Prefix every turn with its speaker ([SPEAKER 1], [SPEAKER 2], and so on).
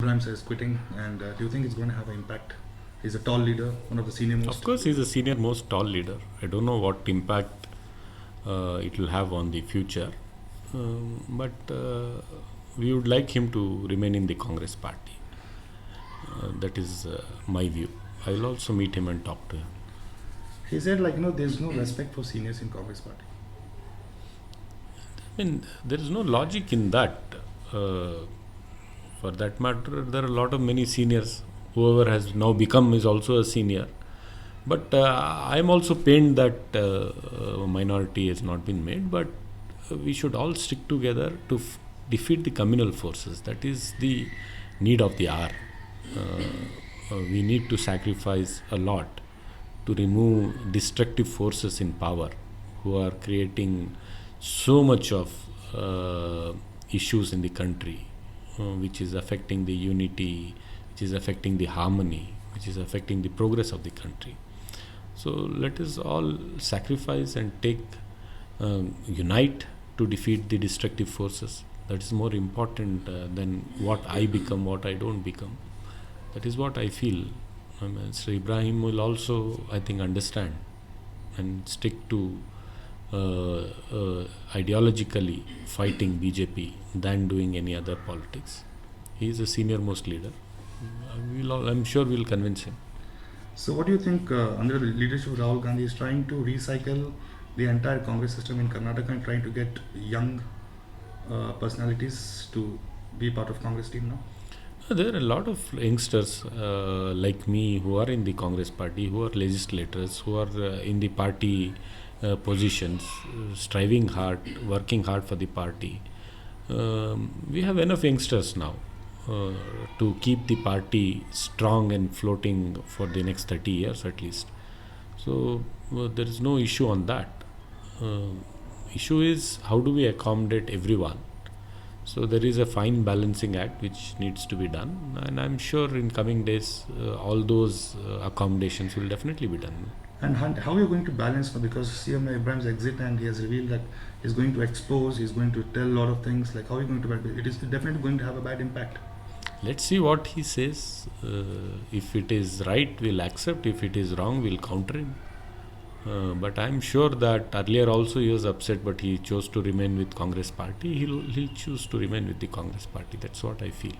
[SPEAKER 1] Ibrahim says quitting, and do you think it's going to have an impact? He's a tall leader, one of the senior most.
[SPEAKER 2] Of course, he's a senior most tall leader. I don't know what impact it will have on the future, but we would like him to remain in the Congress party. That is my view. I will also meet him and talk to him.
[SPEAKER 1] He said, there's no respect for seniors in Congress party.
[SPEAKER 2] I mean, there is no logic in that. For that matter, there are a lot of many seniors. Whoever has now become is also a senior. But I am also pained that minority has not been made. But we should all stick together to defeat the communal forces. That is the need of the hour. We need to sacrifice a lot to remove destructive forces in power who are creating so much of issues in the country, which is affecting the unity, which is affecting the harmony, which is affecting the progress of the country. So let us all sacrifice and unite to defeat the destructive forces. That is more important than what I become, what I don't become. That is what I feel. Mr. Ibrahim will also, I think, understand and stick to ideologically fighting BJP than doing any other politics. He is a senior most leader. I'm sure we'll convince him.
[SPEAKER 1] So what do you think under the leadership of Rahul Gandhi is trying to recycle the entire Congress system in Karnataka and trying to get young personalities to be part of Congress team now?
[SPEAKER 2] There are a lot of youngsters like me who are in the Congress party, who are legislators, who are in the party positions, striving hard, working hard for the party. We have enough youngsters now to keep the party strong and floating for the next 30 years at least. So there is no issue on that. Issue is how do we accommodate everyone. So there is a fine balancing act which needs to be done, and I'm sure in coming days all those accommodations will definitely be done.
[SPEAKER 1] And how are you going to balance now? Because CM Ibrahim's exit, and he has revealed that he's going to expose, he's going to tell a lot of things. Like, how are you going to balance? It is definitely going to have a bad impact.
[SPEAKER 2] Let's see what he says. If it is right, we'll accept. If it is wrong, we'll counter him. But I'm sure that earlier also he was upset, but he chose to remain with Congress party. He'll choose to remain with the Congress party. That's what I feel.